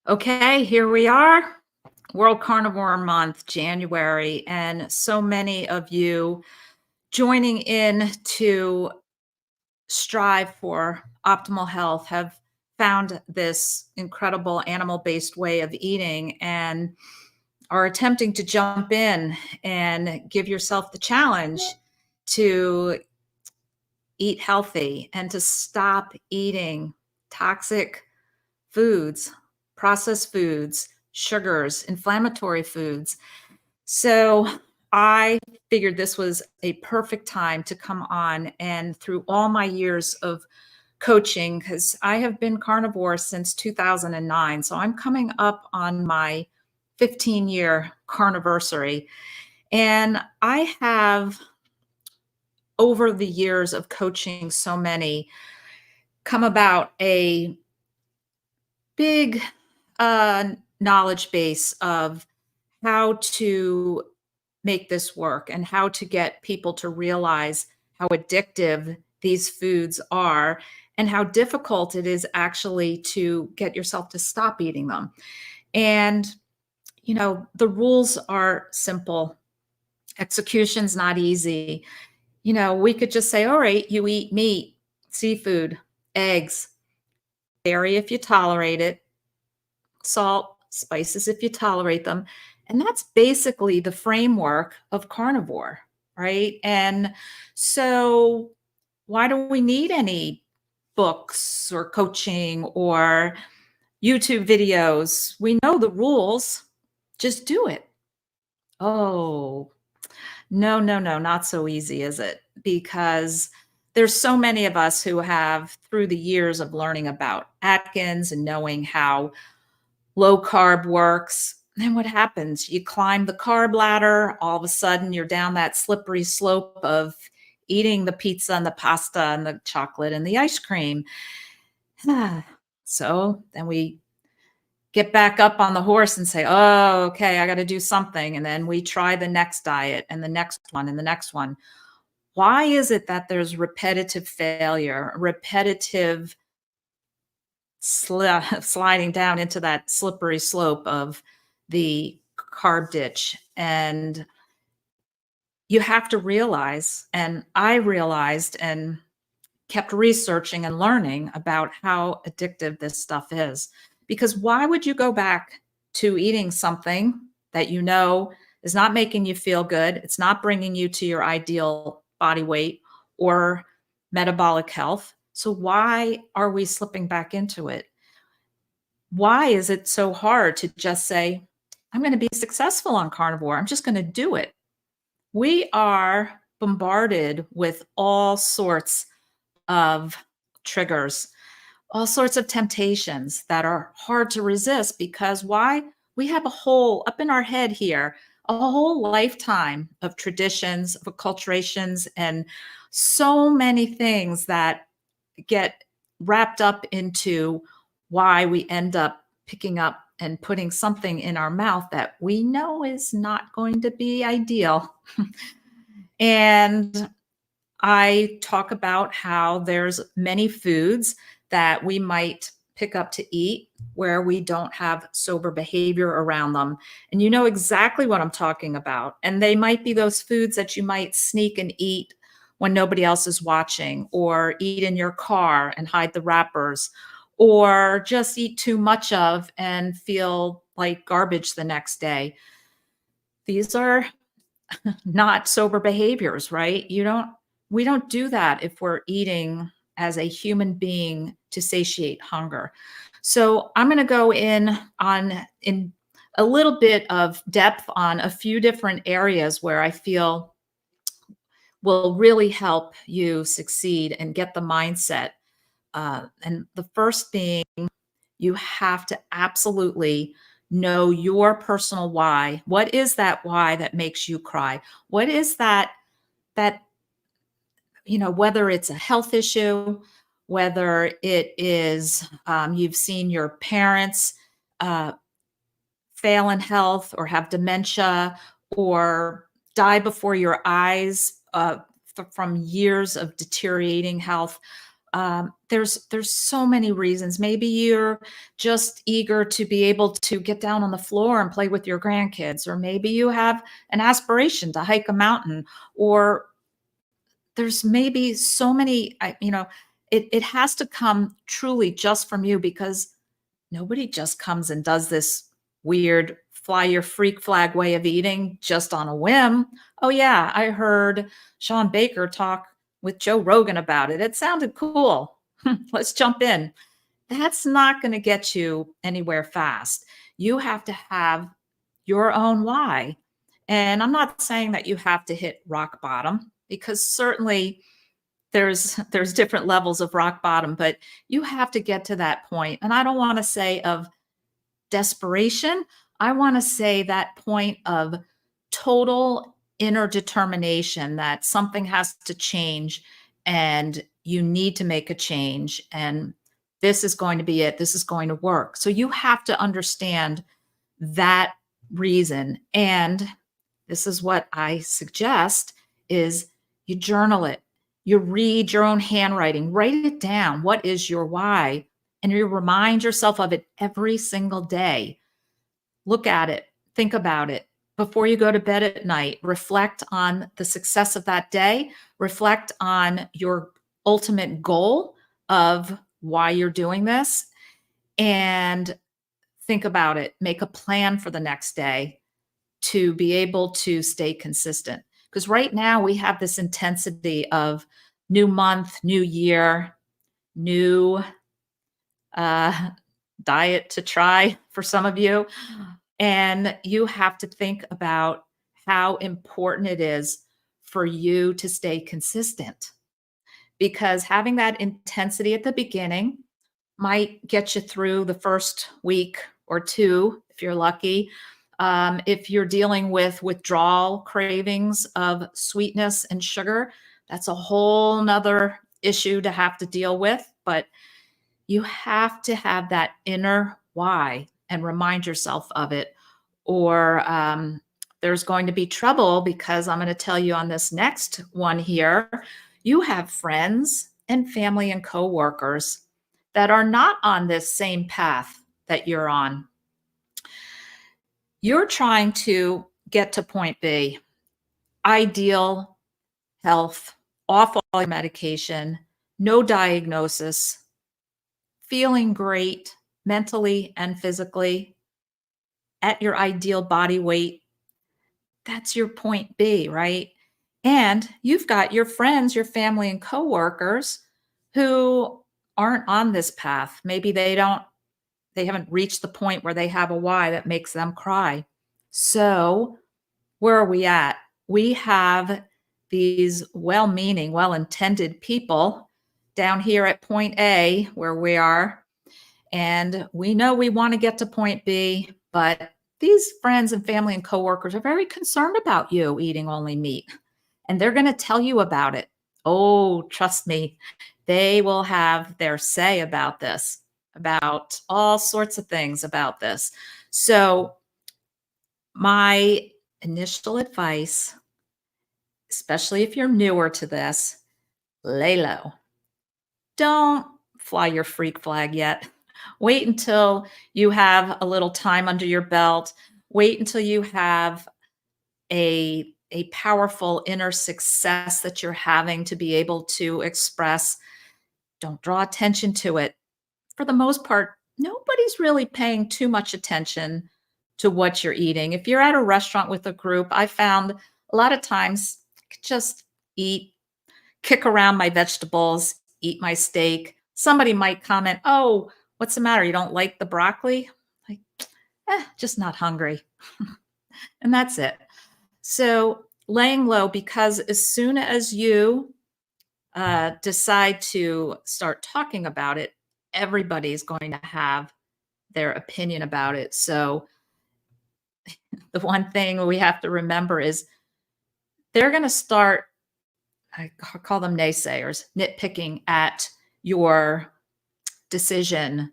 Okay, here we are. World Carnivore Month, January, and so many of you joining in to strive for optimal health have found this incredible animal-based way of eating and are attempting to jump in and give yourself the challenge to eat healthy and to stop eating toxic foods, processed foods, sugars, inflammatory foods. So I figured this was a perfect time to come on and through all my years of coaching, because I have been carnivore since 2009. So I'm coming up on my 15-year carniversary. And I have, over the years of coaching so many, come about a big knowledge base of how to make this work and how to get people to realize how addictive these foods are and how difficult it is actually to get yourself to stop eating them. And, the rules are simple. Execution's not easy. We could just say, all right, you eat meat, seafood, eggs, dairy if you tolerate it, salt, spices if you tolerate them. And that's basically the framework of carnivore, right? And so, why do we need any books or coaching or YouTube videos? We know the rules, just do it. Oh, no, no, no, not so easy, is it? Because there's so many of us who have, through the years of learning about Atkins and knowing how low carb works. Then what happens? You climb the carb ladder, all of a sudden you're down that slippery slope of eating the pizza and the pasta and the chocolate and the ice cream. So then we get back up on the horse and say, oh, okay, I got to do something. And then we try the next diet and the next one and the next one. Why is it that there's repetitive failure, repetitive sliding down into that slippery slope of the carb ditch? And you have to realize, and I realized and kept researching and learning about how addictive this stuff is. Because why would you go back to eating something that you know is not making you feel good? It's not bringing you to your ideal body weight or metabolic health. So why are we slipping back into it? Why is it so hard to just say, I'm going to be successful on carnivore? I'm just going to do it. We are bombarded with all sorts of triggers, all sorts of temptations that are hard to resist because why? We have a whole, up in our head here, a whole lifetime of traditions, of acculturations, and so many things that get wrapped up into why we end up picking up and putting something in our mouth that we know is not going to be ideal. And I talk about how there's many foods that we might pick up to eat where we don't have sober behavior around them. And you know exactly what I'm talking about. And they might be those foods that you might sneak and eat when nobody else is watching, or eat in your car and hide the wrappers, or just eat too much of and feel like garbage the next day. These are not sober behaviors, right? We don't do that if we're eating as a human being to satiate hunger. So I'm going to go in a little bit of depth on a few different areas where I feel will really help you succeed and get the mindset. And the first being, you have to absolutely know your personal why. What is that why that makes you cry? What is that whether it's a health issue, whether it is you've seen your parents uh, fail in health or have dementia or die before your eyes from years of deteriorating health. There's so many reasons. Maybe you're just eager to be able to get down on the floor and play with your grandkids, or maybe you have an aspiration to hike a mountain, or there's maybe so many, it has to come truly just from you, because nobody just comes and does this weird fly your freak flag way of eating just on a whim. Oh, yeah, I heard Sean Baker talk with Joe Rogan about it. It sounded cool. Let's jump in. That's not going to get you anywhere fast. You have to have your own why. And I'm not saying that you have to hit rock bottom, because certainly there's different levels of rock bottom, but you have to get to that point. And I don't want to say of desperation. I want to say that point of total inner determination that something has to change and you need to make a change. And this is going to be it. This is going to work. So you have to understand that reason. And this is what I suggest is you journal it. You read your own handwriting, write it down. What is your why? And you remind yourself of it every single day. Look at it, think about it. Before you go to bed at night, reflect on the success of that day, reflect on your ultimate goal of why you're doing this, and think about it. Make a plan for the next day to be able to stay consistent. Because right now we have this intensity of new month, new year, new uh, diet to try for some of you. And you have to think about how important it is for you to stay consistent, because having that intensity at the beginning might get you through the first week or two, if you're lucky. If you're dealing with withdrawal cravings of sweetness and sugar, that's a whole nother issue to have to deal with. But you have to have that inner why and remind yourself of it, or there's going to be trouble, because I'm going to tell you on this next one here, you have friends and family and coworkers that are not on this same path that you're on. You're trying to get to point B, ideal health, off all your medication, no diagnosis, feeling great mentally and physically, at your ideal body weight. That's your point B, right? And you've got your friends, your family, and coworkers who aren't on this path. Maybe they haven't reached the point where they have a why that makes them cry. So, where are we at? We have these well-meaning, well-intended people down here at point A where we are, and we know we want to get to point B, but these friends and family and coworkers are very concerned about you eating only meat, and they're going to tell you about it. Oh, trust me, they will have their say about this, about all sorts of things about this. So, my initial advice, especially if you're newer to this, lay low. Don't fly your freak flag yet. Wait until you have a little time under your belt. Wait until you have a powerful inner success that you're having to be able to express. Don't draw attention to it. For the most part, nobody's really paying too much attention to what you're eating. If you're at a restaurant with a group, I found a lot of times I could just eat, kick around my vegetables, eat my steak. Somebody might comment, "Oh, what's the matter? You don't like the broccoli?" Like, just not hungry. And that's it. So laying low, because as soon as you decide to start talking about it, everybody's going to have their opinion about it. So the one thing we have to remember is they're going to start, I call them naysayers, nitpicking at your decision.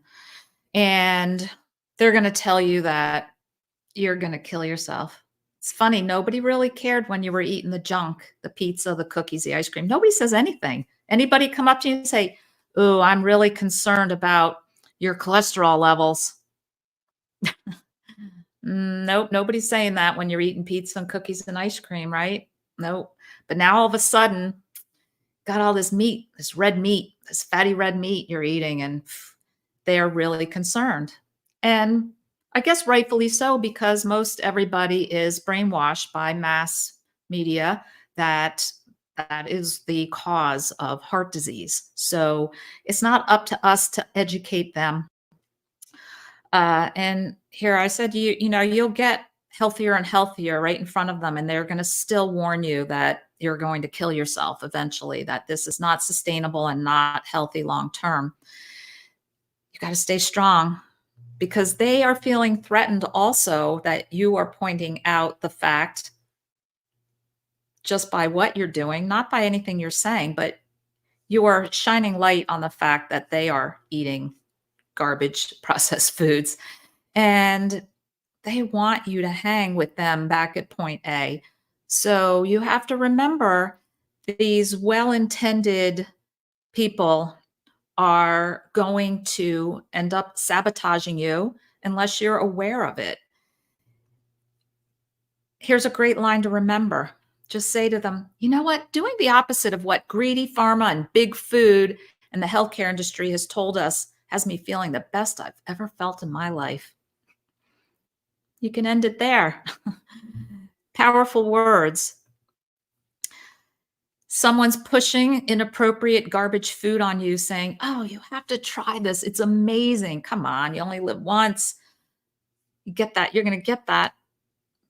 And they're going to tell you that you're going to kill yourself. It's funny. Nobody really cared when you were eating the junk, the pizza, the cookies, the ice cream. Nobody says anything. Anybody come up to you and say, "Ooh, I'm really concerned about your cholesterol levels." Nope, nobody's saying that when you're eating pizza and cookies and ice cream, right? Nope. But now all of a sudden, got all this meat, this red meat, this fatty red meat you're eating, and they are really concerned. And I guess rightfully so, because most everybody is brainwashed by mass media that that is the cause of heart disease. So it's not up to us to educate them. And here I said, you'll get healthier and healthier right in front of them, and they're going to still warn you that you're going to kill yourself eventually, that this is not sustainable and not healthy long term. You got to stay strong because they are feeling threatened also, that you are pointing out the fact just by what you're doing, not by anything you're saying, but you are shining light on the fact that they are eating garbage processed foods. And they want you to hang with them back at point A. So you have to remember, these well-intended people are going to end up sabotaging you unless you're aware of it. Here's a great line to remember. Just say to them, you know what? Doing the opposite of what greedy pharma and big food and the healthcare industry has told us has me feeling the best I've ever felt in my life. You can end it there. Powerful words. Someone's pushing inappropriate garbage food on you, saying, "Oh, you have to try this. It's amazing. Come on, you only live once." You get that. You're going to get that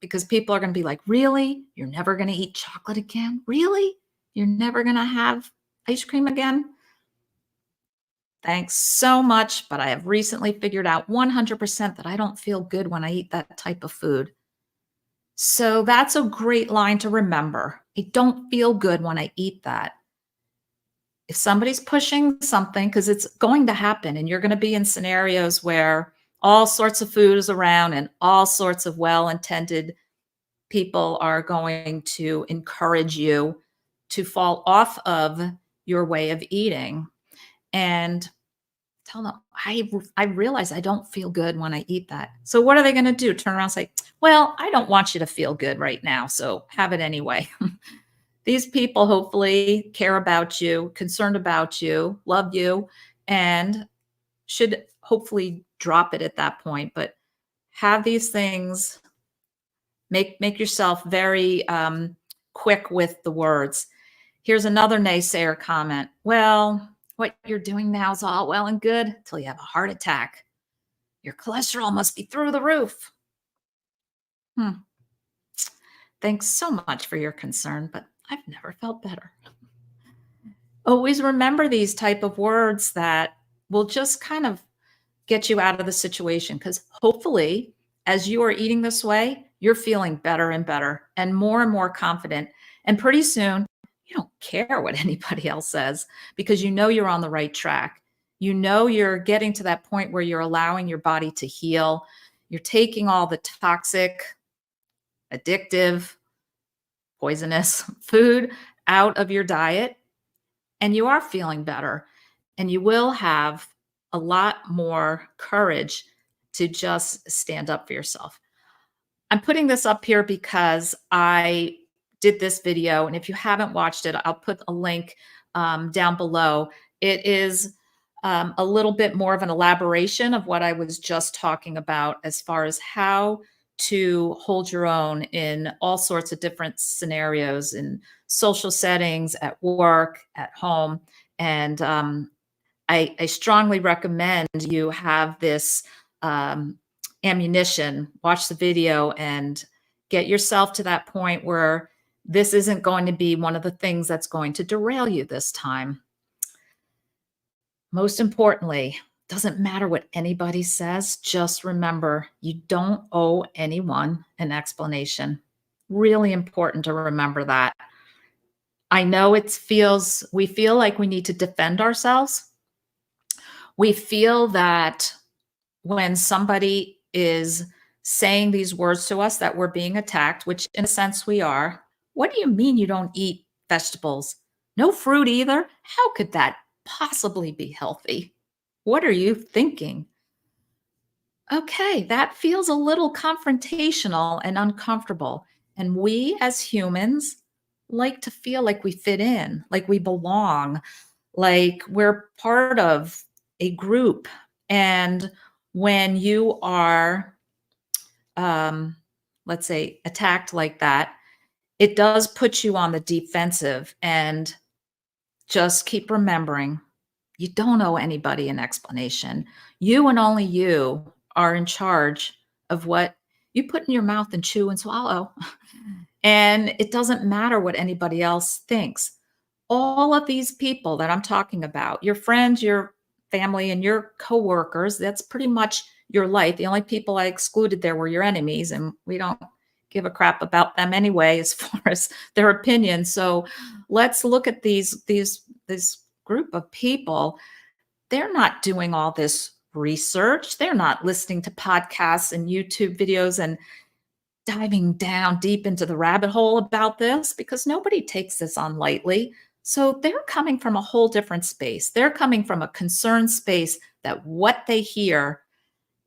because people are going to be like, "Really? You're never going to eat chocolate again? Really? You're never going to have ice cream again?" Thanks so much, but I have recently figured out 100% that I don't feel good when I eat that type of food. So that's a great line to remember. I don't feel good when I eat that. If somebody's pushing something, because it's going to happen, and you're going to be in scenarios where all sorts of food is around and all sorts of well-intended people are going to encourage you to fall off of your way of eating. And tell them, I realize I don't feel good when I eat that. So what are they going to do? Turn around and say, well, I don't want you to feel good right now, so have it anyway. These people hopefully care about you, concerned about you, love you, and should hopefully drop it at that point. But have these things, make yourself very quick with the words. Here's another naysayer comment. Well, what you're doing now is all well and good until you have a heart attack. Your cholesterol must be through the roof. Hmm. Thanks so much for your concern, but I've never felt better. Always remember these type of words that will just kind of get you out of the situation, because hopefully, as you are eating this way, you're feeling better and more confident. And pretty soon, you don't care what anybody else says, because you know you're on the right track. You know you're getting to that point where you're allowing your body to heal. You're taking all the toxic, addictive, poisonous food out of your diet, and you are feeling better. And you will have a lot more courage to just stand up for yourself. I'm putting this up here because I did this video, and if you haven't watched it, I'll put a link down below. It is a little bit more of an elaboration of what I was just talking about, as far as how to hold your own in all sorts of different scenarios, in social settings, at work, at home. And I strongly recommend you have this ammunition. Watch the video and get yourself to that point where this isn't going to be one of the things that's going to derail you this time. Most importantly, doesn't matter what anybody says, just remember you don't owe anyone an explanation. Really important to remember that. I know we feel like we need to defend ourselves. We feel that when somebody is saying these words to us that we're being attacked, which in a sense we are. What do you mean you don't eat vegetables? No fruit either? How could that possibly be healthy. What are you thinking? Okay, that feels a little confrontational and uncomfortable. And we as humans like to feel like we fit in, like we belong, like we're part of a group. And when you are, um, let's say, attacked like that, it does put you on the defensive. And just keep remembering you don't owe anybody an explanation. You and only you are in charge of what you put in your mouth and chew and swallow. And it doesn't matter what anybody else thinks. All of these people that I'm talking about, your friends, your family, and your coworkers, that's pretty much your life. The only people I excluded there were your enemies, and we don't give a crap about them anyway as far as their opinions. So let's look at this group of people. They're not doing all this research. They're not listening to podcasts and YouTube videos and diving down deep into the rabbit hole about this because nobody takes this on lightly. So they're coming from a whole different space. They're coming from a concerned space that what they hear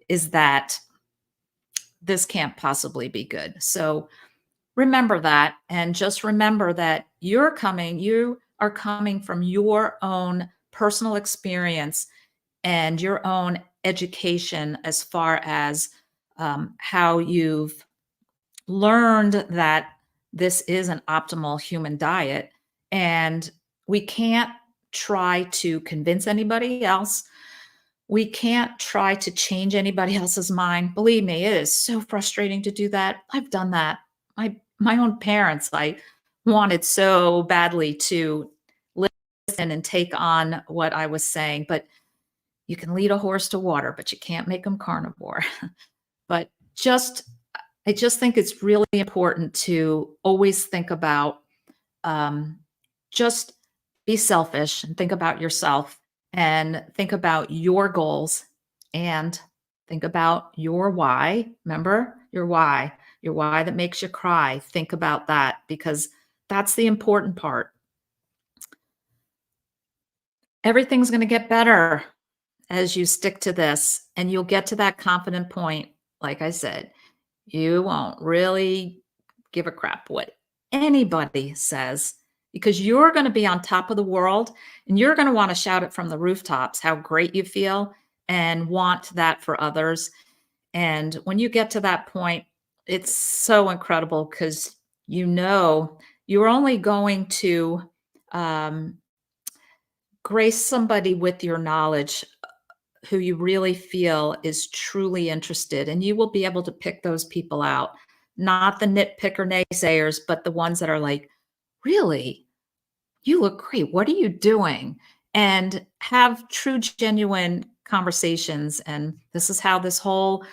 is that this can't possibly be good. So remember that, and just remember that you are coming from your own personal experience and your own education as far as how you've learned that this is an optimal human diet. And we can't try to convince anybody else. We can't try to change anybody else's mind. Believe me, it is so frustrating to do that. I've done that. My own parents, I wanted so badly to listen and take on what I was saying, but you can lead a horse to water, but you can't make them carnivore. But just I just think it's really important to always think about, um, just be selfish and think about yourself and think about your goals and think about your why. Remember your why that makes you cry. Think about that because that's the important part. Everything's going to get better as you stick to this and you'll get to that confident point. Like I said, you won't really give a crap what anybody says because you're going to be on top of the world and you're going to want to shout it from the rooftops how great you feel and want that for others. And when you get to that point, it's so incredible because you're only going to um, grace somebody with your knowledge who you really feel is truly interested, and you will be able to pick those people out, not the nitpicker naysayers, but the ones that are like, really, you look great. What are you doing? And have true, genuine conversations. And this is how this whole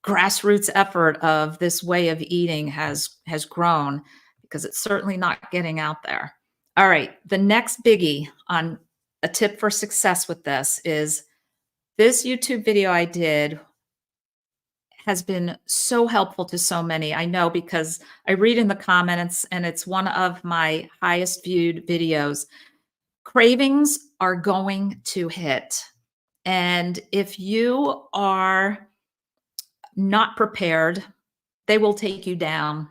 grassroots effort of this way of eating has grown because it's certainly not getting out there. All right, the next biggie on a tip for success with this is this YouTube video I did has been so helpful to so many. I know because I read in the comments and it's one of my highest viewed videos. Cravings are going to hit. And if you are not prepared, they will take you down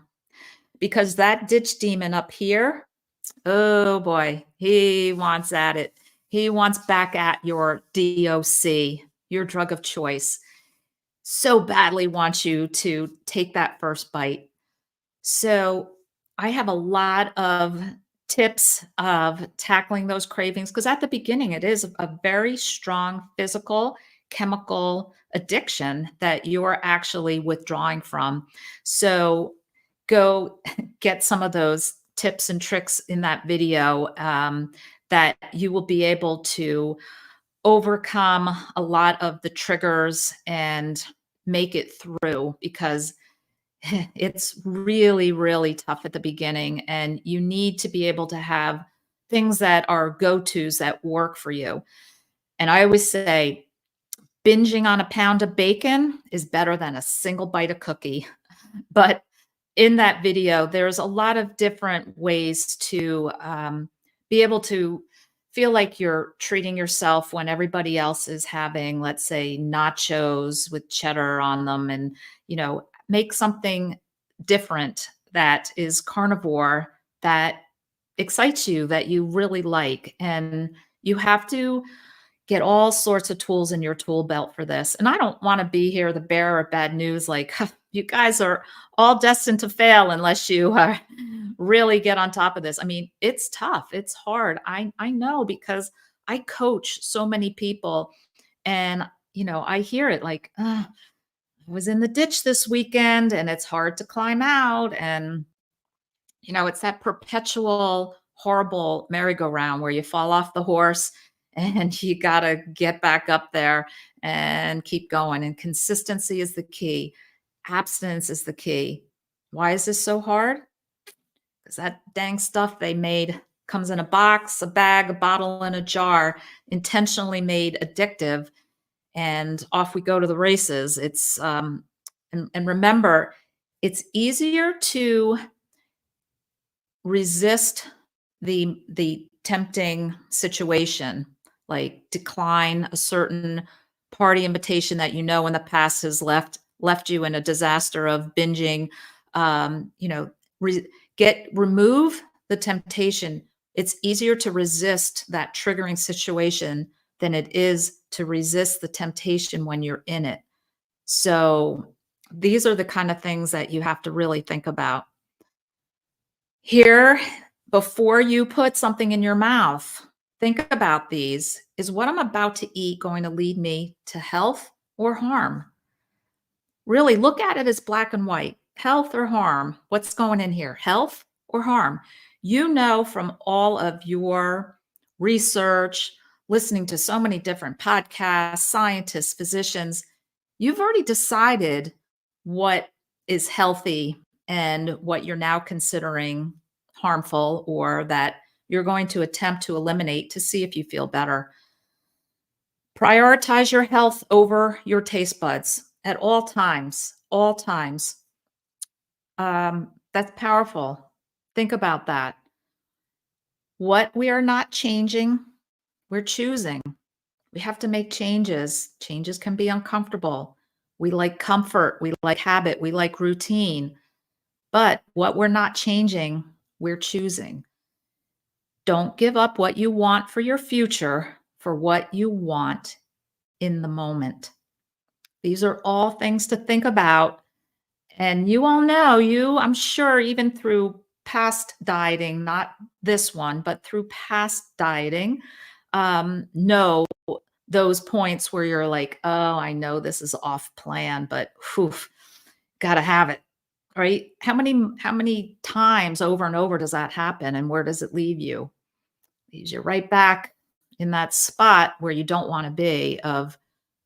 because that ditch demon up here, oh boy, he wants at it. He wants back at your DOC, your drug of choice. So badly wants you to take that first bite. So I have a lot of tips of tackling those cravings because at the beginning, it is a very strong physical, chemical addiction that you're actually withdrawing from. So go get some of those tips and tricks in that video that you will be able to overcome a lot of the triggers and make it through because it's really, really tough at the beginning. And you need to be able to have things that are go tos that work for you. And I always say, binging on a pound of bacon is better than a single bite of cookie. But in that video, there's a lot of different ways to be able to feel like you're treating yourself when everybody else is having, let's say, nachos with cheddar on them, and, make something different that is carnivore, that excites you, that you really like. And you have to get all sorts of tools in your tool belt for this. And I don't want to be here the bearer of bad news, like, you guys are all destined to fail unless you really get on top of this. I mean, it's tough. It's hard. I know, because I coach so many people, and I hear it like, I was in the ditch this weekend and it's hard to climb out. And it's that perpetual horrible merry-go-round where you fall off the horse and you got to get back up there and keep going. And consistency is the key. Abstinence is the key. Why is this so hard? Because that dang stuff they made comes in a box, a bag, a bottle, and a jar, intentionally made addictive, and off we go to the races. It's and remember, it's easier to resist the tempting situation, like decline a certain party invitation that in the past has left you in a disaster of binging. Re- remove the temptation. It's easier to resist that triggering situation than it is to resist the temptation when you're in it. So these are the kind of things that you have to really think about. Here, before you put something in your mouth, think about these. Is what I'm about to eat going to lead me to health or harm? Really look at it as black and white. Health or harm? What's going in here? Health or harm? From all of your research, listening to so many different podcasts, scientists, physicians, you've already decided what is healthy and what you're now considering harmful, or that you're going to attempt to eliminate to see if you feel better. Prioritize your health over your taste buds at all times, all times. That's powerful. Think about that. What we are not changing, we're choosing. We have to make changes. Changes can be uncomfortable. We like comfort, we like habit, we like routine. But what we're not changing, we're choosing. Don't give up what you want for your future for what you want in the moment. These are all things to think about. And you all know, I'm sure, even through past dieting, not this one, but through past dieting, know those points where you're like, oh, I know this is off plan, but whew, gotta have it, right? How many times over and over does that happen? And where does it leave you? Leaves you right back in that spot where you don't want to be, of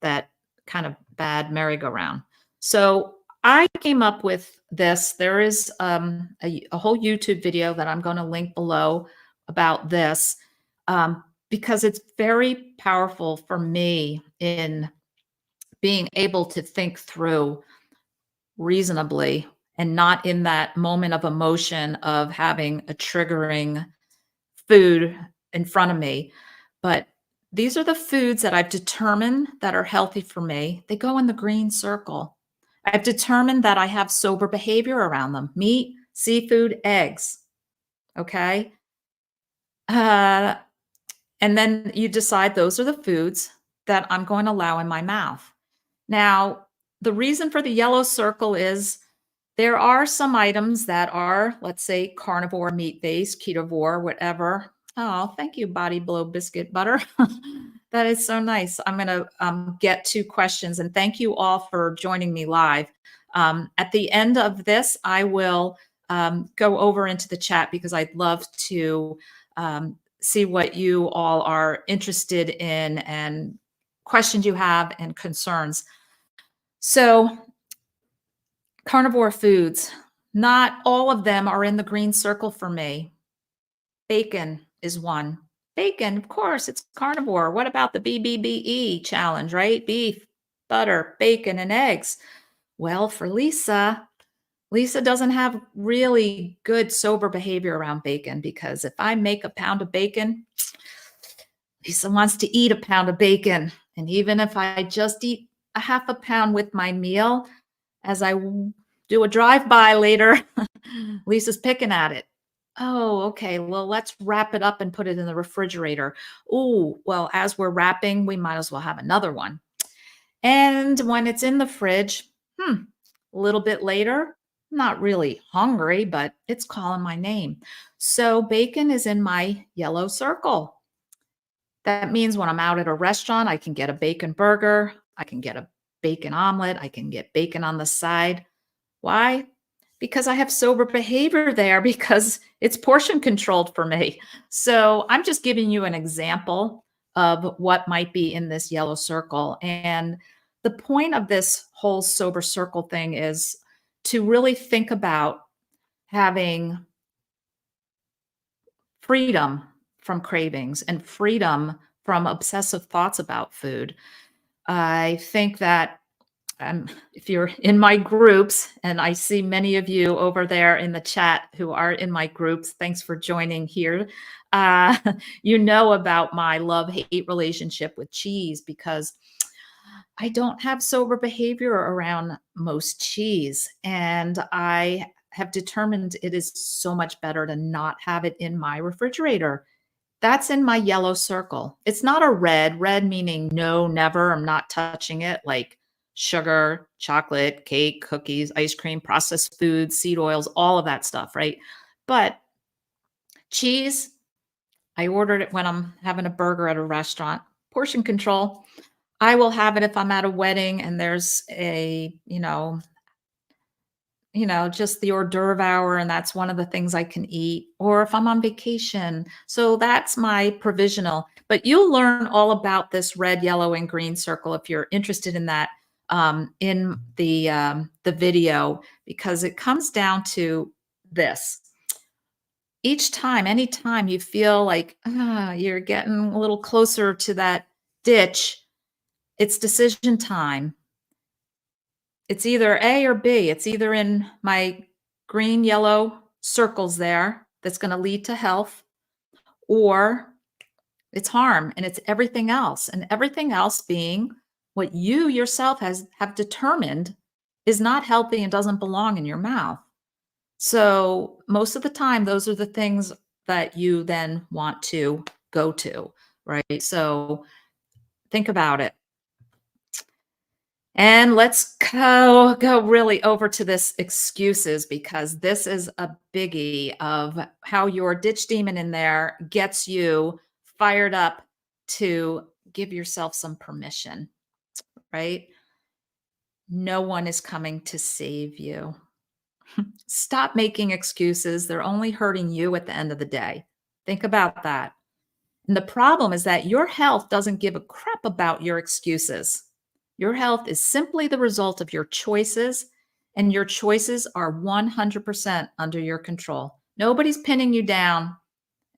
that kind of bad merry-go-round. So I came up with this. There is a whole YouTube video that I'm going to link below about this, because it's very powerful for me in being able to think through reasonably and not in that moment of emotion of having a triggering food in front of me. But these are the foods that I've determined that are healthy for me. They go in the green circle. I've determined that I have sober behavior around them: meat, seafood, eggs. Okay. And then you decide those are the foods that I'm going to allow in my mouth. Now, the reason for the yellow circle is there are some items that are, let's say, carnivore, meat-based, ketovore, whatever. Oh, thank you, Body Blow Biscuit Butter. That is so nice. I'm going to get to questions, and thank you all for joining me live. At the end of this, I will go over into the chat, because I'd love to see what you all are interested in and questions you have and concerns. So, carnivore foods, not all of them are in the green circle for me. Bacon is one. Bacon, of course, it's carnivore. What about the BBBE challenge, right? Beef, butter, bacon, and eggs. Well, for Lisa doesn't have really good sober behavior around bacon, because if I make a pound of bacon, He wants to eat a pound of bacon. And even if I just eat a half a pound with my meal, as I do a drive by later, Lisa's picking at it. Oh, okay. Well, let's wrap it up and put it in the refrigerator. Oh, well, as we're wrapping, we might as well have another one. And when it's in the fridge, a little bit later, not really hungry, but it's calling my name. So bacon is in my yellow circle. That means when I'm out at a restaurant, I can get a bacon burger, I can get a bacon omelet, I can get bacon on the side. Why? Because I have sober behavior there because it's portion controlled for me. So I'm just giving you an example of what might be in this yellow circle. And the point of this whole sober circle thing is to really think about having freedom from cravings and freedom from obsessive thoughts about food. I think that if you're in my groups, and I see many of you over there in the chat who are in my groups, thanks for joining here. Uh, you know about my love hate relationship with cheese because I don't have sober behavior around most cheese. And I have determined it is so much better to not have it in my refrigerator. That's in my yellow circle. It's not a red meaning no, never, I'm not touching it, like sugar, chocolate, cake, cookies, ice cream, processed foods, seed oils, all of that stuff, right? But cheese, I ordered it when I'm having a burger at a restaurant. Portion control. I will have it if I'm at a wedding and there's just the hors d'oeuvre hour, and that's one of the things I can eat, or if I'm on vacation. So that's my provisional. But you'll learn all about this red, yellow, and green circle if you're interested in that in the video, because it comes down to this. Each time, anytime you feel like you're getting a little closer to that ditch, it's decision time. It's either A or B. It's either in my green, yellow circles there that's going to lead to health, or it's harm, and it's everything else. And everything else being what you yourself have determined is not healthy and doesn't belong in your mouth. So most of the time, those are the things that you then want to go to, right? So think about it. And let's go really over to this excuses, because this is a biggie of how your ditch demon in there gets you fired up to give yourself some permission, right? No one is coming to save you. Stop making excuses. They're only hurting you at the end of the day. Think about that. And the problem is that your health doesn't give a crap about your excuses. Your health is simply the result of your choices, and your choices are 100% under your control. Nobody's pinning you down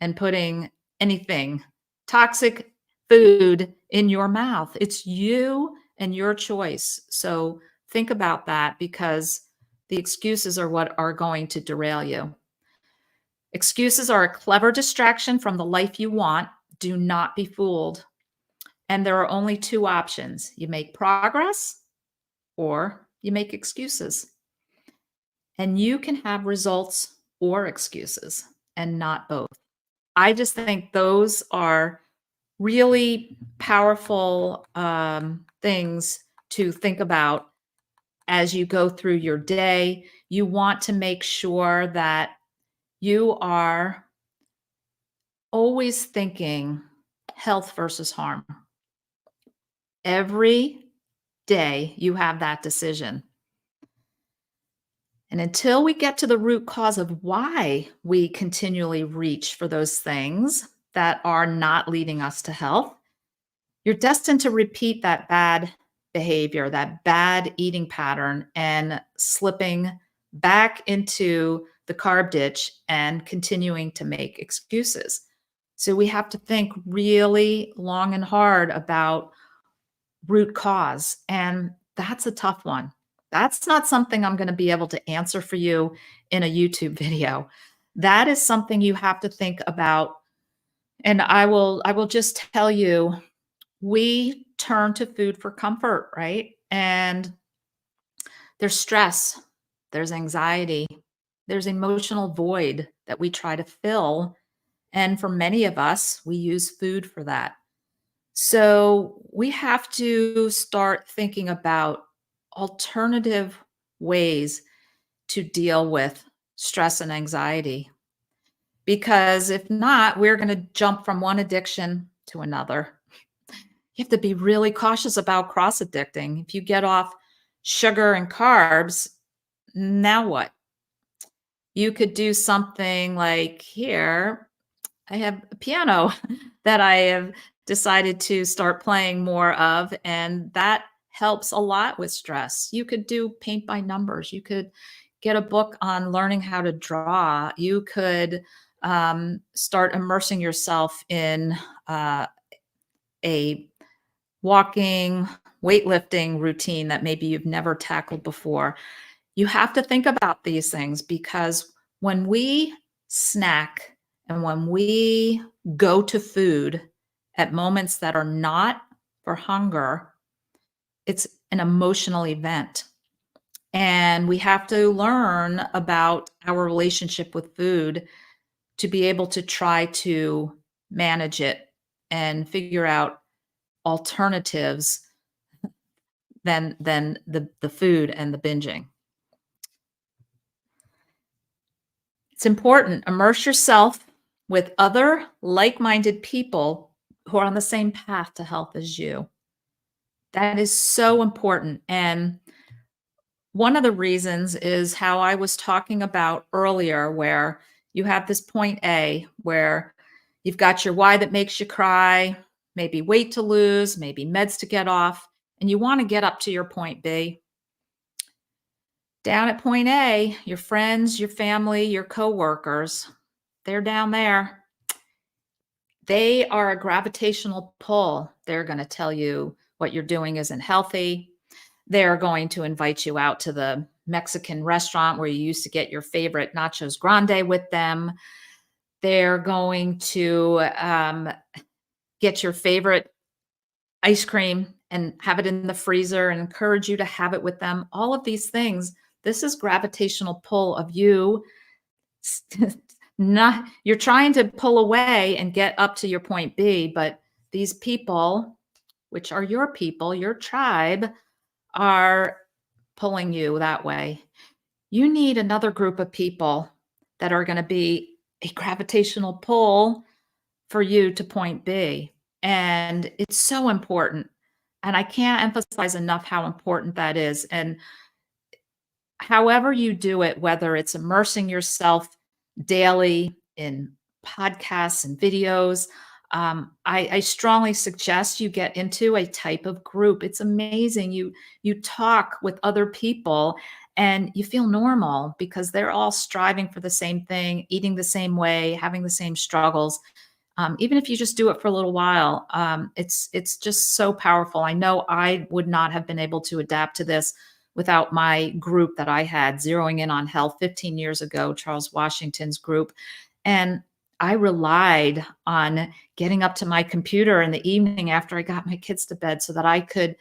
and putting anything toxic food in your mouth. It's you and your choice. So think about that, because the excuses are what are going to derail you. Excuses are a clever distraction from the life you want. Do not be fooled. And there are only two options. You make progress or you make excuses. And you can have results or excuses and not both. I just think those are really powerful things to think about as you go through your day. You want to make sure that you are always thinking health versus harm. Every day you have that decision. And until we get to the root cause of why we continually reach for those things that are not leading us to health, you're destined to repeat that bad behavior, that bad eating pattern, and slipping back into the carb ditch and continuing to make excuses. So we have to think really long and hard about root cause. And that's a tough one. That's not something I'm going to be able to answer for you in a YouTube video. That is something you have to think about And I will just tell you, we turn to food for comfort, right? And there's stress, there's anxiety, there's emotional void that we try to fill. And for many of us, we use food for that. So we have to start thinking about alternative ways to deal with stress and anxiety. Because if not, we're going to jump from one addiction to another. You have to be really cautious about cross addicting. If you get off sugar and carbs, now what? You could do something like here, I have a piano that I have decided to start playing more of, and that helps a lot with stress. You could do paint by numbers. You could get a book on learning how to draw. You could start immersing yourself in a walking, weightlifting routine that maybe you've never tackled before. You have to think about these things because when we snack and when we go to food at moments that are not for hunger, it's an emotional event. And we have to learn about our relationship with food to be able to try to manage it and figure out alternatives than the food and the binging. It's important. Immerse yourself with other like-minded people who are on the same path to health as you. That is so important. And one of the reasons is how I was talking about earlier, where you have this point A where you've got your why that makes you cry, maybe weight to lose, maybe meds to get off, and you want to get up to your point B. Down at point A, your friends, your family, your coworkers, they're down there. They are a gravitational pull. They're going to tell you what you're doing isn't healthy. They're going to invite you out to the Mexican restaurant where you used to get your favorite nachos grande with them. They're going to get your favorite ice cream and have it in the freezer and encourage you to have it with them. All of these things, this is gravitational pull of you. Not, you're trying to pull away and get up to your point B, but these people, which are your people, your tribe, are pulling you that way. You need another group of people that are going to be a gravitational pull for you to point B. And it's so important. And I can't emphasize enough how important that is. And however you do it, whether it's immersing yourself daily in podcasts and videos, I strongly suggest you get into a type of group. It's amazing. You talk with other people and you feel normal because they're all striving for the same thing, eating the same way, having the same struggles. Even if you just do it for a little while, it's just so powerful. I know I would not have been able to adapt to this without my group that I had, Zeroing In on Health 15 years ago, Charles Washington's group. And I relied on getting up to my computer in the evening after I got my kids to bed so that I could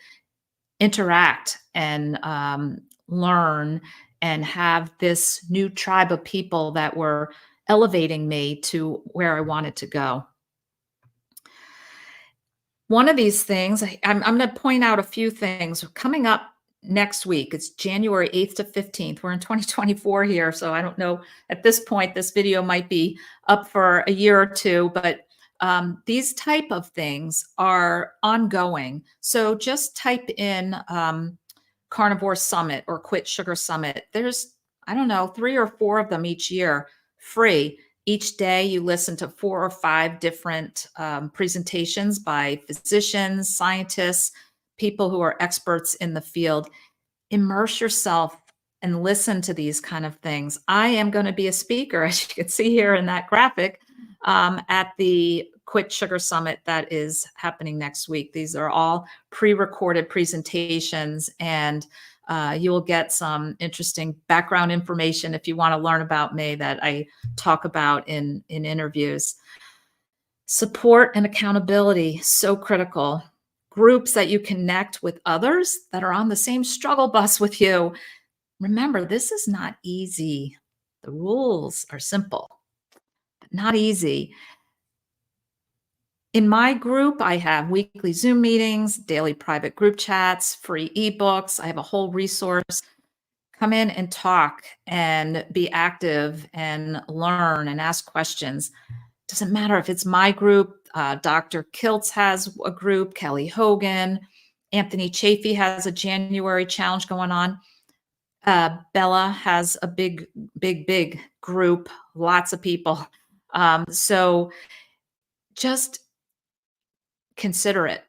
interact and learn and have this new tribe of people that were elevating me to where I wanted to go. One of these things, I'm going to point out a few things coming up next week. It's January 8th to 15th. We're in 2024 here, so I don't know. At this point, this video might be up for a year or two, but these type of things are ongoing. So just type in Carnivore Summit or Quit Sugar Summit. There's, I don't know, 3 or 4 of them each year, free. Each day you listen to 4 or 5 different presentations by physicians, scientists, people who are experts in the field. Immerse yourself and listen to these kind of things. I am going to be a speaker, as you can see here in that graphic, at the Quit Sugar Summit that is happening next week. These are all pre-recorded presentations, and you will get some interesting background information if you want to learn about me that I talk about in interviews. Support and accountability, so critical. Groups that you connect with others that are on the same struggle bus with you. Remember, this is not easy. The rules are simple, but not easy. In my group, I have weekly Zoom meetings, daily private group chats, free eBooks. I have a whole resource. Come in and talk and be active and learn and ask questions. Doesn't matter if it's my group. Dr. Kiltz has a group, Kelly Hogan, Anthony Chafee has a January challenge going on. Bella has a big group, lots of people. So just consider it.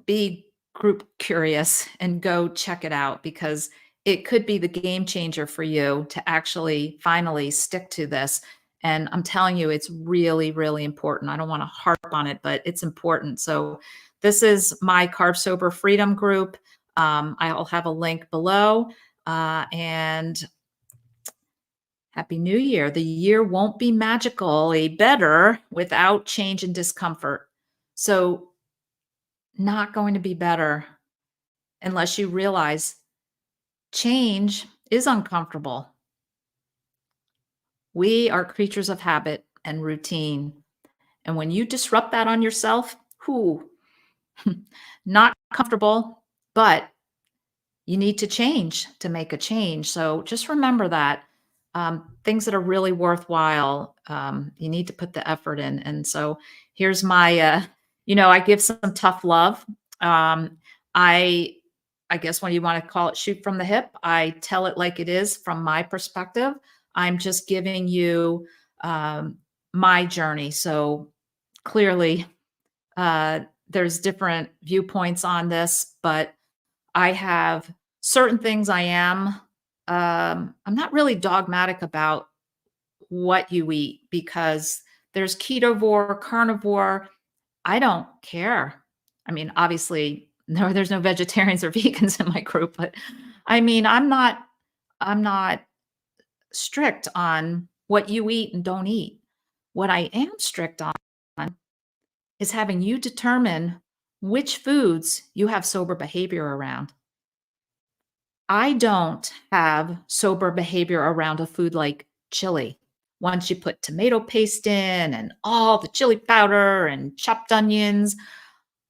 Be group curious and go check it out because it could be the game changer for you to actually finally stick to this. And I'm telling you, it's really, really important. I don't want to harp on it, but it's important. So this is my Carb Sober Freedom group. I'll have a link below. And Happy New Year. The year won't be magically better without change and discomfort. So not going to be better unless you realize change is uncomfortable. We are creatures of habit and routine. And when you disrupt that on yourself, whoo, not comfortable, but you need to change to make a change. So just remember that things that are really worthwhile, you need to put the effort in. And so here's my, I give some tough love. I, I guess when you want to call it shoot from the hip, I tell it like it is from my perspective. I'm just giving you my journey. So clearly, there's different viewpoints on this, but I have certain things I'm not really dogmatic about what you eat because there's ketovore, carnivore. I don't care. I mean, obviously, no, there's no vegetarians or vegans in my group, but I mean, I'm not strict on what you eat and don't eat. What I am strict on is having you determine which foods you have sober behavior around. I don't have sober behavior around a food like chili. Once you put tomato paste in and all the chili powder and chopped onions,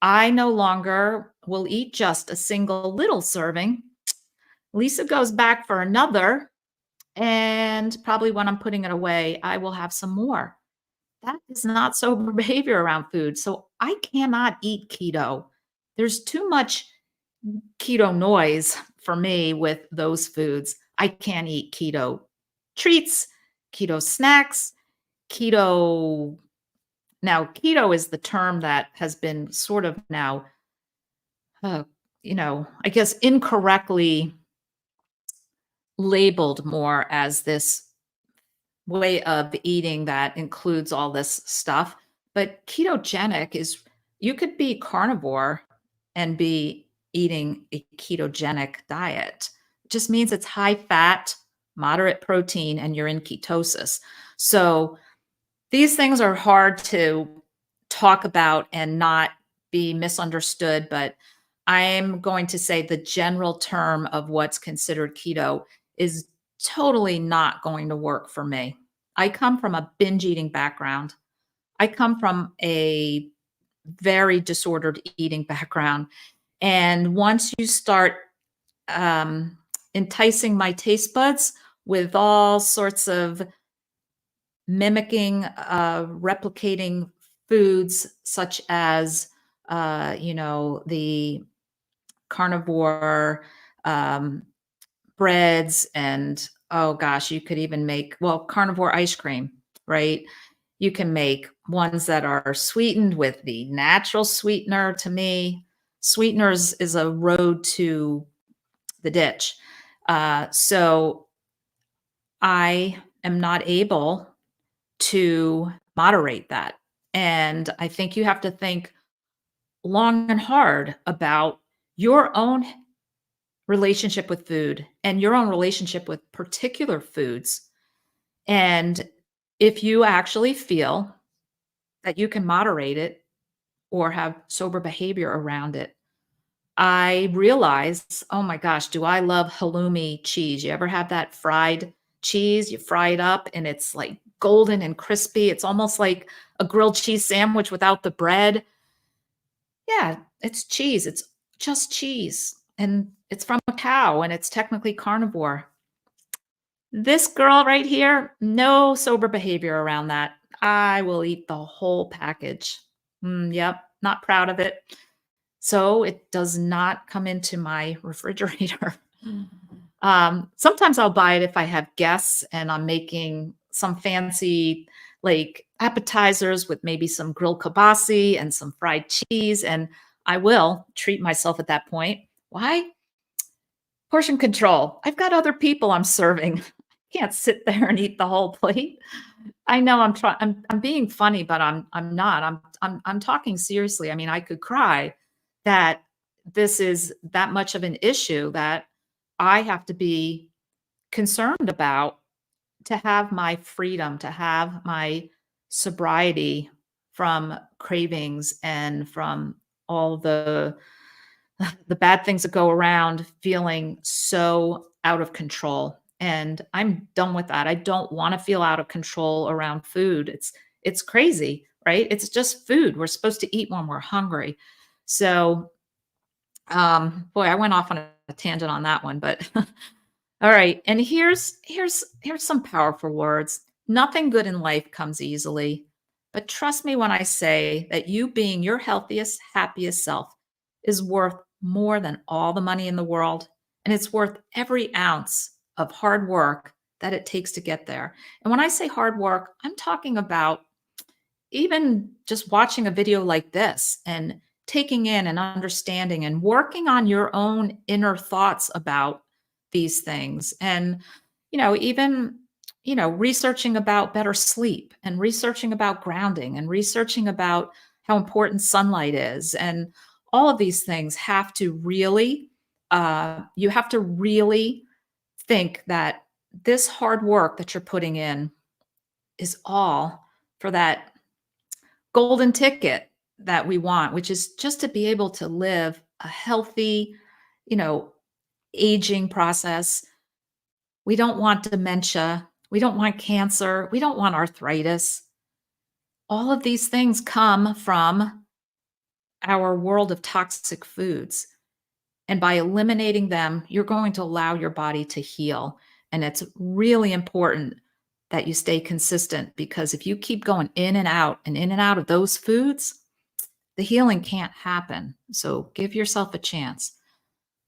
I no longer will eat just a single little serving. Lisa goes back for another, and probably when I'm putting it away, I will have some more. That is not sober behavior around food. So I cannot eat keto. There's too much keto noise for me with those foods. I can't eat keto treats, keto snacks, keto. Now, keto is the term that has been sort of now, uh, I guess incorrectly labeled more as this way of eating that includes all this stuff. But ketogenic is you could be carnivore and be eating a ketogenic diet. It just means it's high fat, moderate protein, and you're in ketosis. So these things are hard to talk about and not be misunderstood, but I'm going to say the general term of what's considered keto is totally not going to work for me. I come from a binge eating background. I come from a very disordered eating background. And once you start enticing my taste buds with all sorts of mimicking, replicating foods such as, the carnivore breads and oh gosh, you could even make, well, carnivore ice cream, right? You can make ones that are sweetened with the natural sweetener. To me, sweeteners is a road to the ditch. So I am not able to moderate that. And I think you have to think long and hard about your own relationship with food and your own relationship with particular foods. And if you actually feel that you can moderate it or have sober behavior around it. I realize, oh my gosh, do I love halloumi cheese? You ever have that fried cheese? You fry it up and it's like golden and crispy. It's almost like a grilled cheese sandwich without the bread. Yeah, it's cheese. It's just cheese. And it's from a cow and it's technically carnivore. This girl right here, no sober behavior around that. I will eat the whole package. Yep, not proud of it. So it does not come into my refrigerator. Sometimes I'll buy it if I have guests and I'm making some fancy like appetizers with maybe some grilled kielbasa and some fried cheese, and I will treat myself at that point. Why? Portion control. I've got other people I'm serving. Can't sit there and eat the whole plate. I know I'm trying. I'm being funny, but I'm not. I'm talking seriously. I mean, I could cry that this is that much of an issue that I have to be concerned about to have my freedom, to have my sobriety from cravings and from all the bad things that go around feeling so out of control. And I'm done with that. I don't want to feel out of control around food. It's crazy, right? It's just food. We're supposed to eat when we're hungry. So, boy, I went off on a tangent on that one, but all right. And here's some powerful words. Nothing good in life comes easily, but trust me when I say that you being your healthiest, happiest self is worth more than all the money in the world, and it's worth every ounce of hard work that it takes to get there. And when I say hard work, I'm talking about even just watching a video like this and taking in and understanding and working on your own inner thoughts about these things. And, even, researching about better sleep and researching about grounding and researching about how important sunlight is. And all of these things have to really, you have to really think that this hard work that you're putting in is all for that golden ticket that we want, which is just to be able to live a healthy, you know, aging process. We don't want dementia. We don't want cancer. We don't want arthritis. All of these things come from our world of toxic foods. And by eliminating them, you're going to allow your body to heal. And it's really important that you stay consistent because if you keep going in and out and in and out of those foods, the healing can't happen. So give yourself a chance.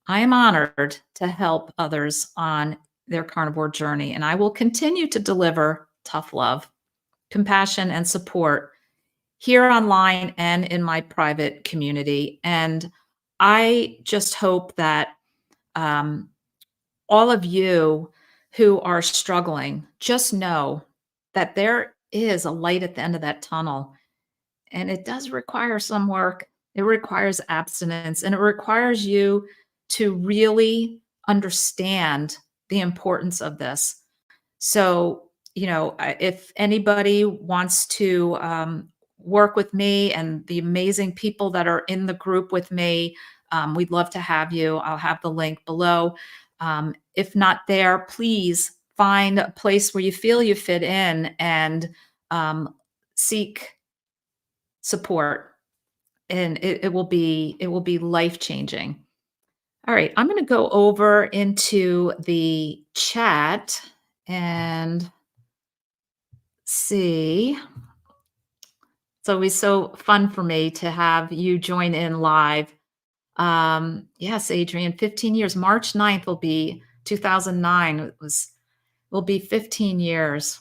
I am honored to help others on their carnivore journey, and I will continue to deliver tough love, compassion, and support here online and in my private community. And I just hope that um, all of you who are struggling just know that there is a light at the end of that tunnel. And it does require some work. It requires abstinence and it requires you to really understand the importance of this. So, if anybody wants to work with me and the amazing people that are in the group with me, we'd love to have you. I'll have the link below. If not there, please find a place where you feel you fit in and seek support. And it will be life changing. All right, I'm going to go over into the chat and see. It's always so fun for me to have you join in live. Yes, Adrian, 15 years. March 9th will be 2009. Will be 15 years.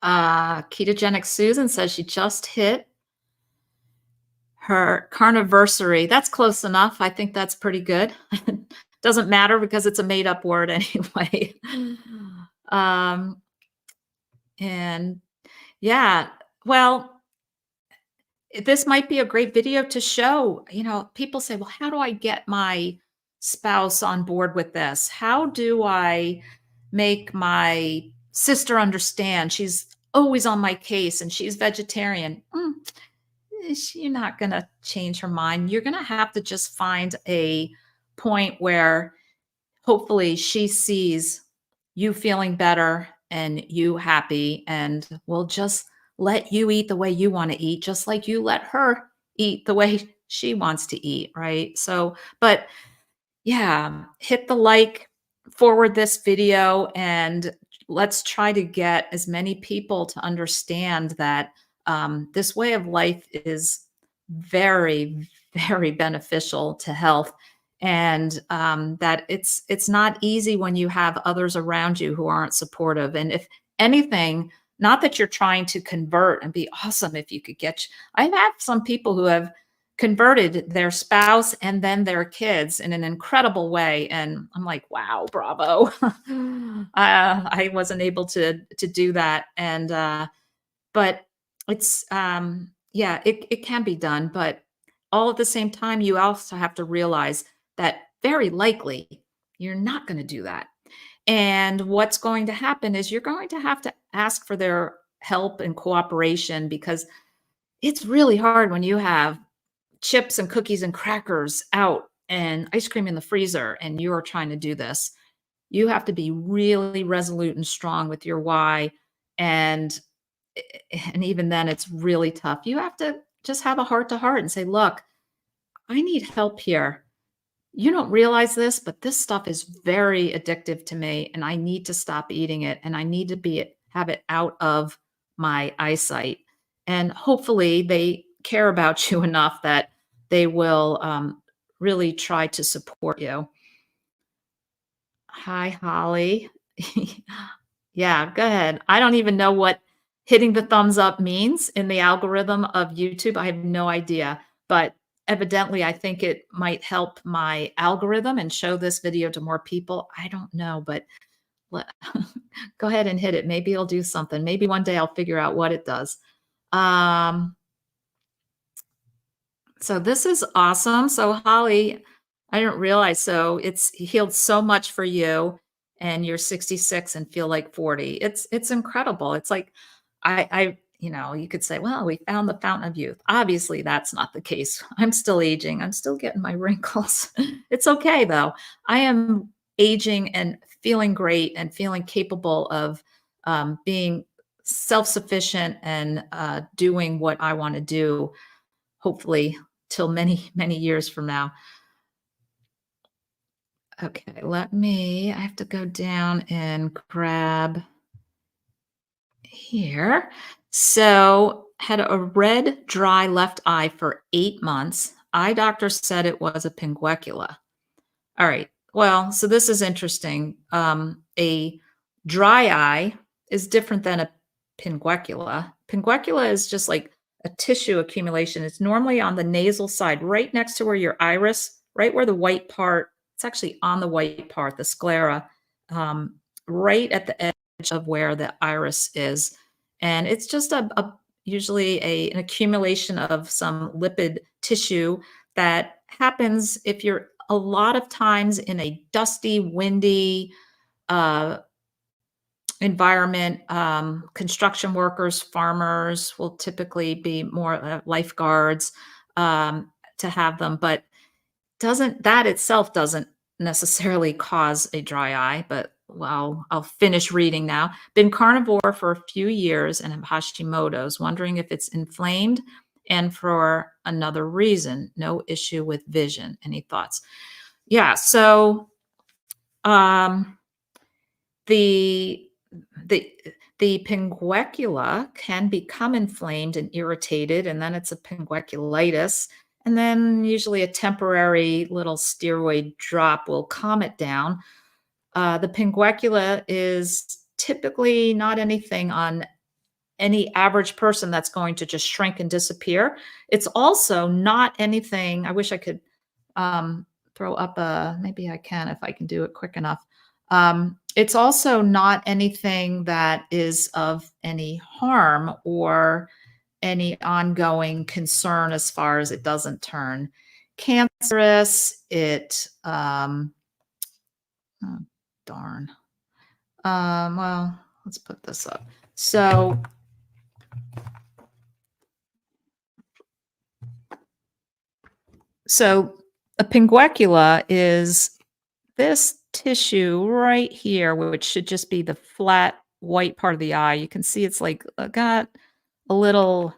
Ketogenic Susan says she just hit her carniversary. That's close enough. I think that's pretty good. Doesn't matter because it's a made up word anyway. um, and yeah, well, this might be a great video to show. People say, well, how do I get my spouse on board with this? How do I make my sister understand? She's always on my case and she's vegetarian. You're not going to change her mind. You're going to have to just find a point where hopefully she sees you feeling better and you happy and will just let you eat the way you want to eat, just like you let her eat the way she wants to eat, right? So, but yeah, hit the like, forward this video, and let's try to get as many people to understand that this way of life is very, very beneficial to health, and that it's not easy when you have others around you who aren't supportive. And if anything, not that you're trying to convert and be awesome if you could get. I have some people who have converted their spouse and then their kids in an incredible way, and I'm like, wow, bravo. I wasn't able to do that, and but it's yeah, it can be done, but all at the same time you also have to realize that very likely you're not going to do that, and what's going to happen is you're going to have to ask for their help and cooperation, because it's really hard when you have chips and cookies and crackers out and ice cream in the freezer and you're trying to do this. You have to be really resolute and strong with your why. And and even then it's really tough. You have to just have a heart to heart and say, look, I need help here. You don't realize this, but this stuff is very addictive to me and I need to stop eating it and I need to have it out of my eyesight. And hopefully they care about you enough that they will really try to support you. Hi, Holly. Yeah, go ahead. I don't even know what hitting the thumbs up means in the algorithm of YouTube. I have no idea, but evidently I think it might help my algorithm and show this video to more people. I don't know, but let, go ahead and hit it. Maybe it'll do something. Maybe one day I'll figure out what it does. Um, So this is awesome. So Holly, I didn't realize, so it's healed so much for you and you're 66 and feel like 40. It's incredible. It's like you could say, well, we found the fountain of youth. Obviously, that's not the case. I'm still aging. I'm still getting my wrinkles. It's okay though. I am aging and feeling great and feeling capable of being self-sufficient and doing what I want to do, hopefully till many, many years from now. Okay, I have to go down and grab here. So, had a red, dry left eye for 8 months. Eye doctor said it was a pinguecula. All right. Well, so this is interesting. A dry eye is different than a pinguecula. Pinguecula is just like a tissue accumulation. It's normally on the nasal side, right next to where your iris, right where the white part, it's actually on the white part, the sclera, right at the edge of where the iris is. And it's just usually an accumulation of some lipid tissue that happens if you're a lot of times in a dusty, windy uh, environment. Construction workers, farmers will typically be more lifeguards to have them, but doesn't that itself doesn't necessarily cause a dry eye. But well, I'll finish reading now. Been carnivore for a few years and have Hashimoto's, wondering if it's inflamed and for another reason. No issue with vision. Any thoughts? Yeah, so um, the the the pinguecula can become inflamed and irritated, and then it's a pingueculitis, and then usually a temporary little steroid drop will calm it down. The pinguecula is typically not anything on any average person that's going to just shrink and disappear. It's also not anything. I wish I could throw up a, maybe I can if I can do it quick enough. It's also not anything that is of any harm or any ongoing concern as far as it doesn't turn cancerous. Oh, darn. Well, let's put this up. So So a pinguecula is this tissue right here, which should just be the flat white part of the eye. You can see it's like got a little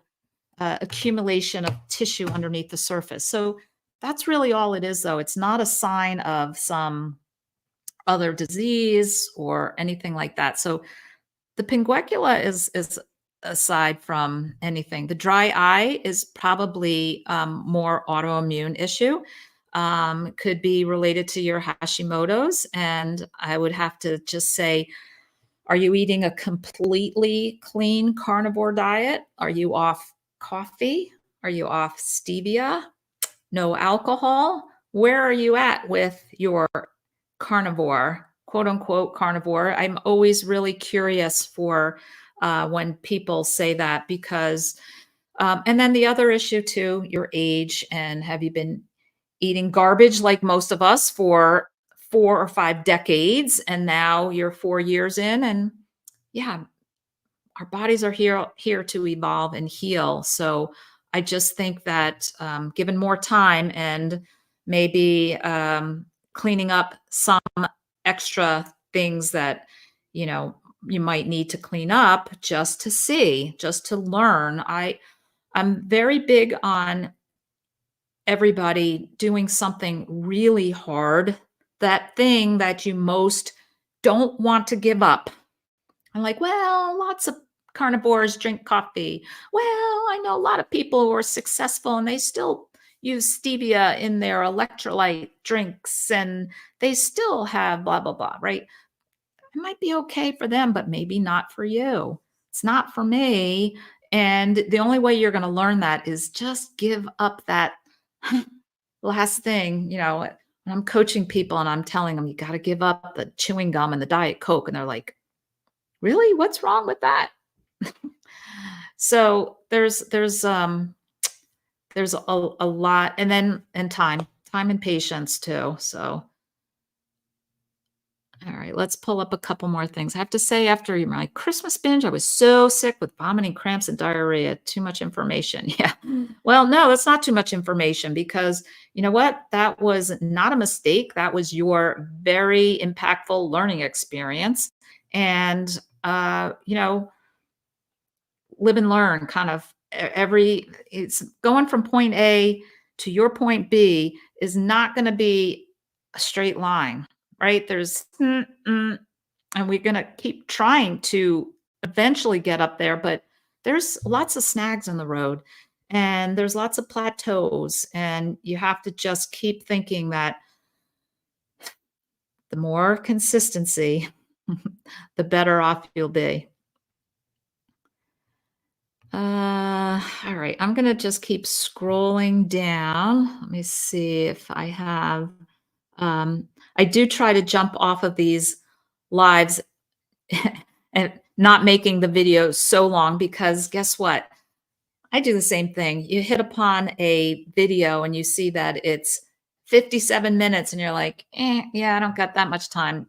accumulation of tissue underneath the surface. So that's really all it is, though. It's not a sign of some other disease or anything like that. So the pinguecula is aside from anything. The dry eye is probably more autoimmune issue. Could be related to your Hashimoto's, and I would have to just say, are you eating a completely clean carnivore diet? Are you off coffee? Are you off stevia? No alcohol? Where are you at with your carnivore, quote unquote carnivore? I'm always really curious for when people say that because, and then the other issue too, your age and have you been eating garbage like most of us for 4 or 5 decades and now you're 4 years in and yeah, our bodies are here to evolve and heal. So I just think that given more time and maybe cleaning up some extra things that you know you might need to clean up just to see, just to learn. I'm very big on everybody doing something really hard, that thing that you most don't want to give up. I'm like, well, lots of carnivores drink coffee. Well, I know a lot of people who are successful and they still use stevia in their electrolyte drinks and they still have blah, blah, blah, right? It might be okay for them, but maybe not for you. It's not for me. And the only way you're going to learn that is just give up that last thing, when I'm coaching people and I'm telling them, you got to give up the chewing gum and the Diet Coke. And they're like, really? What's wrong with that? So there's a lot and time and patience too. So all right, let's pull up a couple more things. I have to say, after my Christmas binge, I was so sick with vomiting, cramps, and diarrhea. Too much information. Yeah. Well, no, that's not too much information because you know what? That was not a mistake. That was your very impactful learning experience. And, live and learn kind of it's going from point A to your point B is not going to be a straight line, right? And we're going to keep trying to eventually get up there, but there's lots of snags in the road and there's lots of plateaus. And you have to just keep thinking that the more consistency, the better off you'll be. All right, I'm gonna just keep scrolling down. Let me see if I have. I do try to jump off of these lives and not making the videos so long because guess what? I do the same thing. You hit upon a video and you see that it's 57 minutes and you're like, yeah, I don't got that much time.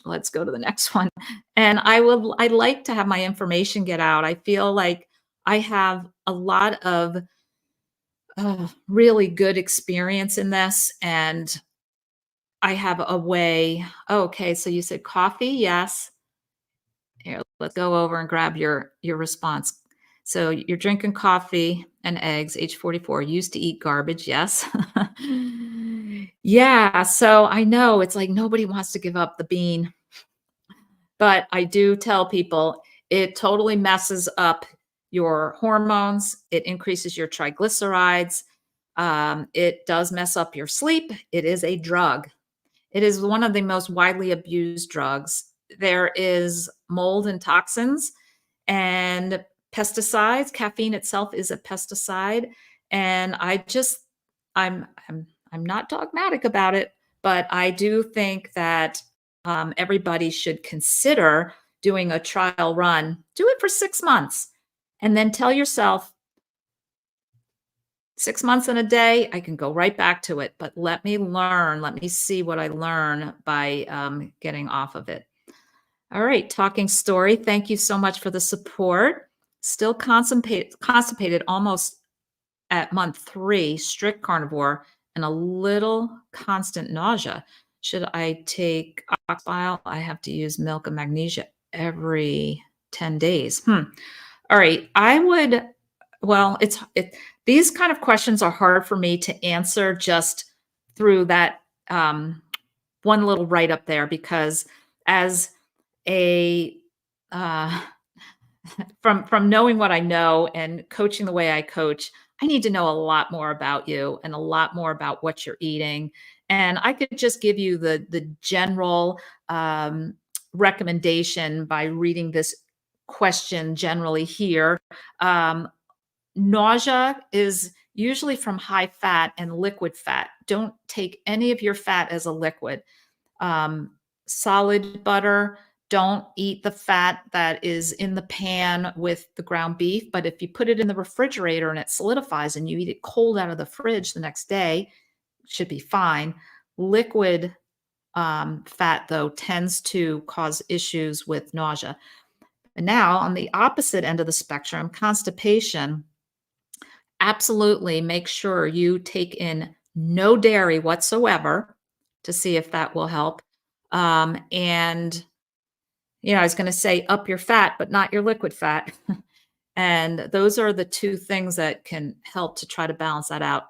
Let's go to the next one. And I like to have my information get out. I feel like I have a lot of really good experience in this. And I have a way. Oh, okay. So you said coffee. Yes. Here, let's go over and grab your response. So you're drinking coffee and eggs, age 44, used to eat garbage. Yes. Yeah. So I know it's like nobody wants to give up the bean, but I do tell people it totally messes up your hormones. It increases your triglycerides. It does mess up your sleep. It is a drug. It is one of the most widely abused drugs. There is mold and toxins and pesticides. Caffeine itself is a pesticide. And I'm not dogmatic about it, but I do think that everybody should consider doing a trial run. Do it for 6 months and then tell yourself 6 months and a day, I can go right back to it, but let me learn. Let me see what I learn by getting off of it. All right, talking story. Thank you so much for the support. still constipated almost at month 3, strict carnivore, and a little constant nausea. Should I take ox bile? I have to use milk and magnesia every 10 days. All right. I would, well, these kind of questions are hard for me to answer just through that one little write up there because as a uh, from knowing what I know and coaching the way I coach, I need to know a lot more about you and a lot more about what you're eating. And I could just give you the general recommendation by reading this question generally here. Um, Nausea is usually from high fat and liquid fat. Don't take any of your fat as a liquid. um, Solid butter. Don't eat the fat that is in the pan with the ground beef. But if you put it in the refrigerator and it solidifies and you eat it cold out of the fridge the next day, it should be fine. Liquid fat, though, tends to cause issues with nausea. And now, on the opposite end of the spectrum, constipation, absolutely make sure you take in no dairy whatsoever to see if that will help. And, I was going to say up your fat, but not your liquid fat. And those are the two things that can help to try to balance that out.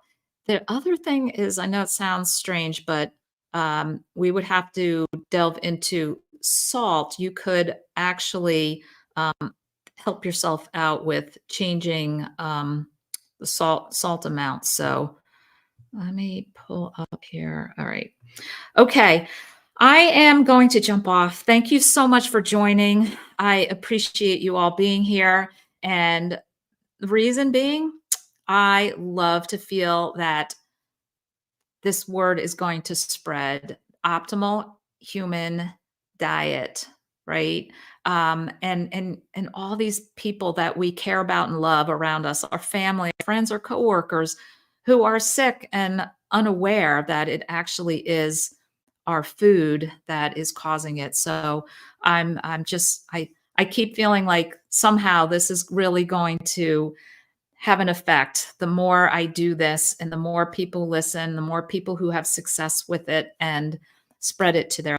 The other thing is, I know it sounds strange, but we would have to delve into salt. You could actually help yourself out with changing the salt amount. So let me pull up here. All right. Okay. I am going to jump off. Thank you so much for joining. I appreciate you all being here. And the reason being, I love to feel that this word is going to spread. Optimal human diet, right? And all these people that we care about and love around us, our family, our friends, or coworkers who are sick and unaware that it actually is our food that is causing it. So I keep feeling like somehow this is really going to have an effect. The more I do this and the more people listen, the more people who have success with it and spread it to their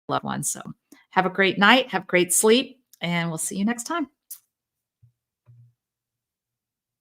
loved ones. So have a great night, have great sleep, and we'll see you next time.